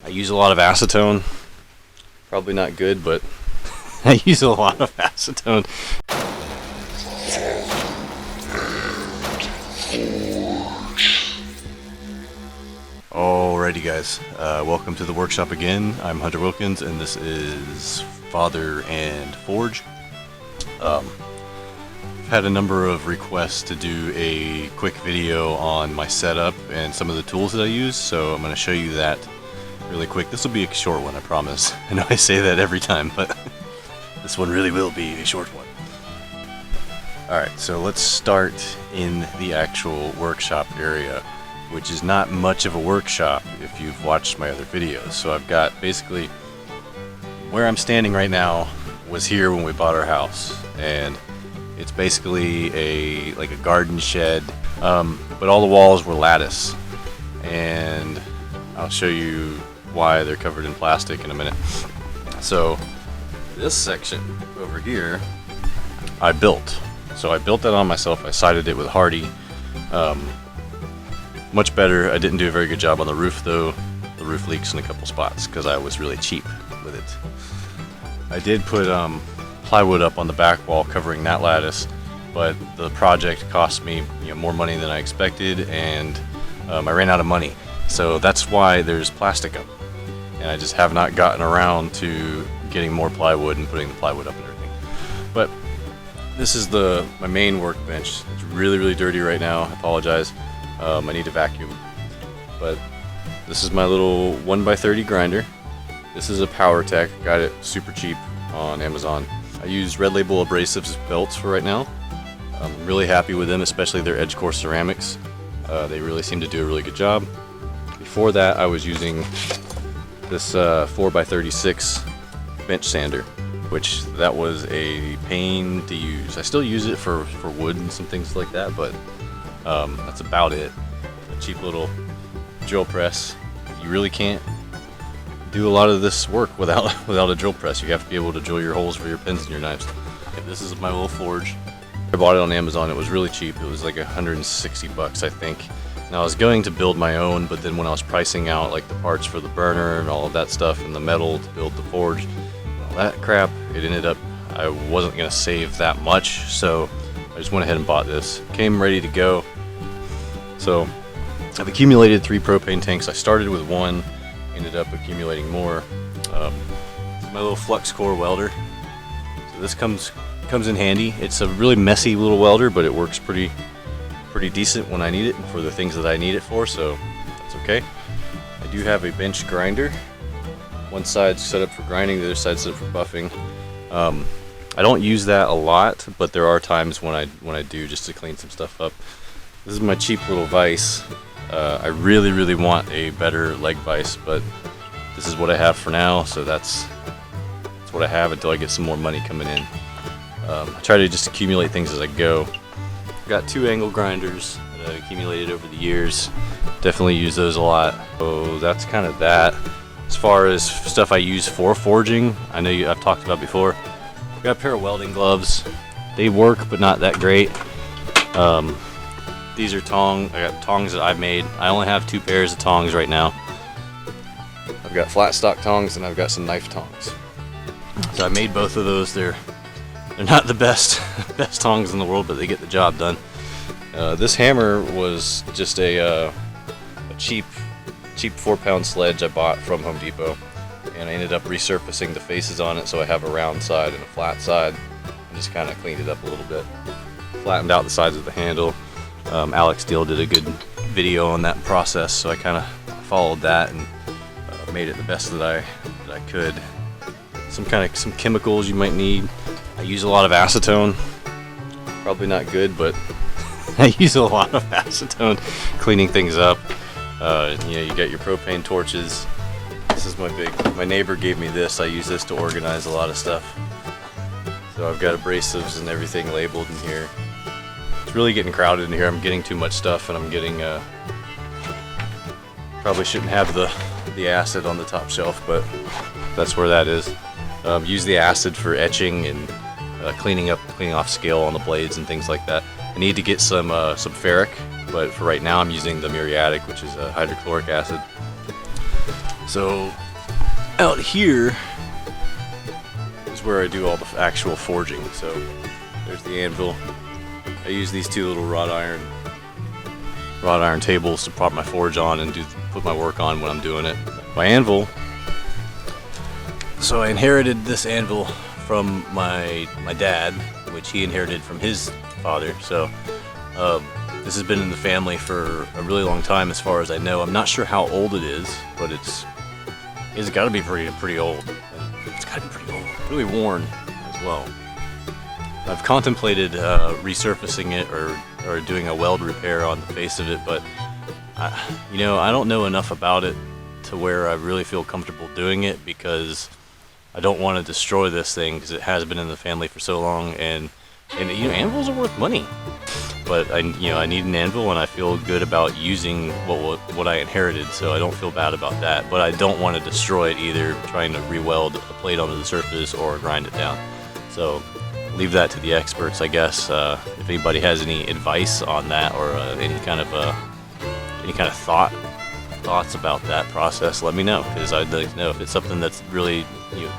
I use a lot of acetone. Probably not good, but I use a lot of acetone. Alrighty guys, welcome to the workshop again. I'm Hunter Wilkins and this is Father and Forge. I've had a number of requests to do a quick video on my setup and some of the tools that I use, so I'm going to show you that really quick. This will be a short one, I promise. I know I say that every time, but this one really will be a short one. Alright, so let's start in the actual workshop area, which is not much of a workshop if you've watched my other videos. So I've got basically where I'm standing right now was here when we bought our house, and it's basically like a garden shed, but all the walls were lattice, and I'll show you why they're covered in plastic in a minute. So this section over here I built. So I built that on myself. I sided it with Hardy. Much better. I didn't do a very good job on the roof though. The roof leaks in a couple spots because I was really cheap with it. I did put plywood up on the back wall covering that lattice, but the project cost me more money than I expected, and I ran out of money. So that's why there's plastic up, and I just have not gotten around to getting more plywood and putting the plywood up and everything. But this is my main workbench. It's really dirty right now. I apologize. I need to vacuum. But this is my little 1x30 grinder. This is a PowerTech. Got it super cheap on Amazon. I use Red Label abrasives belts for right now. I'm really happy with them, especially their edge core ceramics. They really seem to do a really good job. Before that, I was using this 4x36 bench sander, which that was a pain to use. I still use it for wood and some things like that, but that's about it. A cheap little drill press. You really can't do a lot of this work without a drill press. You have to be able to drill your holes for your pins and your knives. This is my little forge. I bought it on Amazon. It was really cheap. It was like 160 bucks, I think. Now I was going to build my own, but then when I was pricing out like the parts for the burner and all of that stuff and the metal to build the forge, all that crap, it ended up I wasn't gonna save that much, so I just went ahead and bought this. Came ready to go. So I've accumulated 3 propane tanks. I started with 1, ended up accumulating more. This is my little flux core welder. So this comes in handy. It's a really messy little welder, but it works pretty decent when I need it and for the things that I need it for, so that's okay. I do have a bench grinder. One side's set up for grinding, the other side's set up for buffing. I don't use that a lot, but there are times when I do, just to clean some stuff up. This is my cheap little vise. I really want a better leg vise, but this is what I have for now, so that's what I have until I get some more money coming in. I try to just accumulate things as I go. I've got 2 angle grinders that I've accumulated over the years. Definitely use those a lot. So that's kind of that. As far as stuff I use for forging, I know I've talked about before. I've got a pair of welding gloves. They work, but not that great. These are tongs. I got tongs that I've made. I only have 2 pairs of tongs right now. I've got flat stock tongs and I've got some knife tongs. So I made both of those. They're not the best tongs in the world, but they get the job done. This hammer was just a cheap 4-pound sledge I bought from Home Depot, and I ended up resurfacing the faces on it so I have a round side and a flat side, and just kind of cleaned it up a little bit. Flattened out the sides of the handle. Alex Steele did a good video on that process, so I kind of followed that and made it the best that I could. Some chemicals you might need. I use a lot of acetone. Probably not good, but I use a lot of acetone cleaning things up. You got your propane torches. This is my neighbor gave me this. I use this to organize a lot of stuff. So I've got abrasives and everything labeled in here. It's really getting crowded in here. I'm getting too much stuff, and I'm getting probably shouldn't have the acid on the top shelf, but that's where that is. Use the acid for etching and cleaning off scale on the blades and things like that. I need to get some ferric, but for right now I'm using the muriatic, which is hydrochloric acid. So out here is where I do all the actual forging. So there's the anvil. I use these two little wrought iron tables to prop my forge on and put my work on when I'm doing it. My anvil. So I inherited this anvil from my dad, which he inherited from his father. So this has been in the family for a really long time, as far as I know. I'm not sure how old it is, but it's got to be pretty old. It's got to be pretty old. Really worn as well. I've contemplated resurfacing it or doing a weld repair on the face of it, but I don't know enough about it to where I really feel comfortable doing it, because I don't want to destroy this thing, because it has been in the family for so long, and anvils are worth money. But I need an anvil, and I feel good about using what I inherited, so I don't feel bad about that. But I don't want to destroy it either, trying to re-weld a plate onto the surface or grind it down. So leave that to the experts, I guess. If anybody has any advice on that, or any kind of thoughts about that process, let me know, because I'd like to know if it's something that's really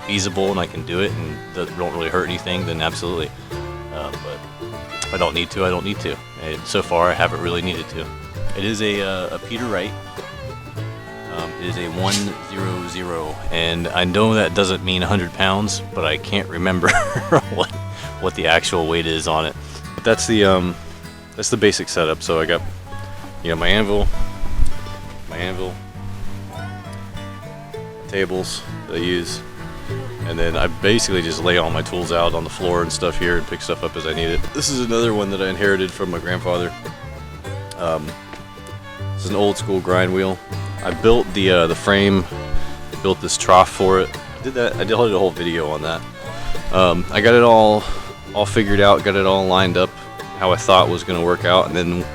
feasible and I can do it and don't really hurt anything. Then absolutely. But if I don't need to, I don't need to. And so far, I haven't really needed to. It is a Peter Wright. It is a 100, and I know that doesn't mean 100 pounds, but I can't remember what the actual weight is on it. But that's the basic setup. So I got my anvil, tables that I use, and then I basically just lay all my tools out on the floor and stuff here and pick stuff up as I need it. This is another one that I inherited from my grandfather. This is an old school grind wheel. I built the frame, built this trough for it. I did a whole video on that. I got it all figured out, got it all lined up how I thought was going to work out, and then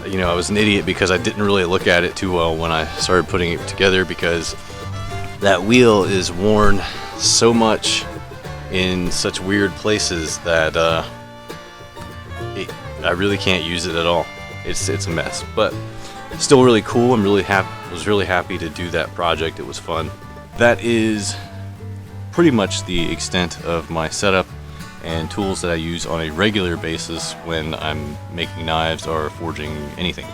I was an idiot because I didn't really look at it too well when I started putting it together, because that wheel is worn so much in such weird places that I really can't use it at all. It's a mess, but still really cool. I'm was really happy to do that project. It was fun. That is pretty much the extent of my setup and tools that I use on a regular basis when I'm making knives or forging anything.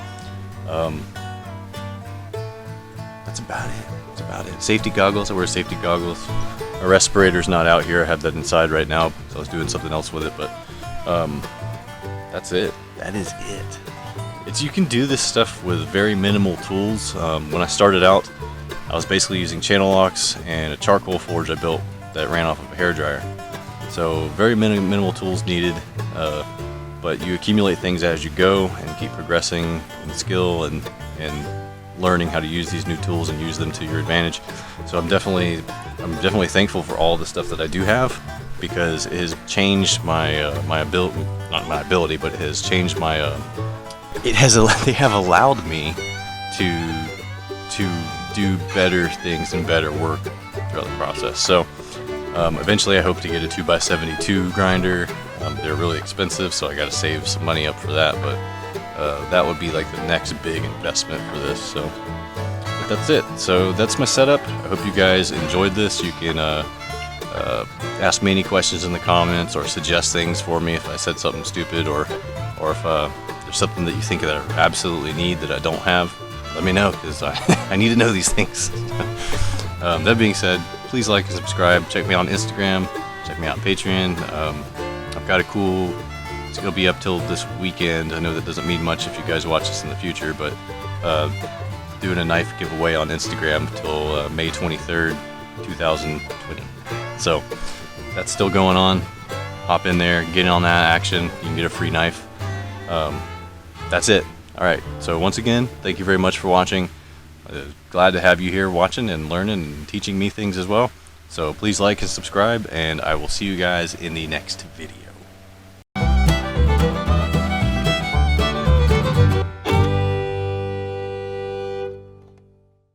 That's about it. Safety goggles. I wear safety goggles. My respirator's not out here. I have that inside right now, so I was doing something else with it. But that's it. That is it. You can do this stuff with very minimal tools. When I started out, I was basically using channel locks and a charcoal forge I built that ran off of a hairdryer. So very minimal tools needed, but you accumulate things as you go and keep progressing in skill and learning how to use these new tools and use them to your advantage. So I'm definitely thankful for all the stuff that I do have, because it has changed my ability, not my ability, but it has changed my they have allowed me to do better things and better work throughout the process. So eventually I hope to get a 2x72 grinder. They're really expensive, so I got to save some money up for that, but that would be like the next big investment for this. So but that's it. So that's my setup. I hope you guys enjoyed this. You can ask me any questions in the comments, or suggest things for me if I said something stupid, or if there's something that you think that I absolutely need that I don't have. Let me know, because I need to know these things. That being said, please like and subscribe. Check me out on Instagram. Check me out on Patreon. I've got it's going to be up till this weekend. I know that doesn't mean much if you guys watch this in the future, but doing a knife giveaway on Instagram till May 23rd, 2020. So that's still going on. Hop in there, get in on that action. You can get a free knife. That's it. All right. So once again, thank you very much for watching. Glad to have you here watching and learning and teaching me things as well. So please like and subscribe, and I will see you guys in the next video.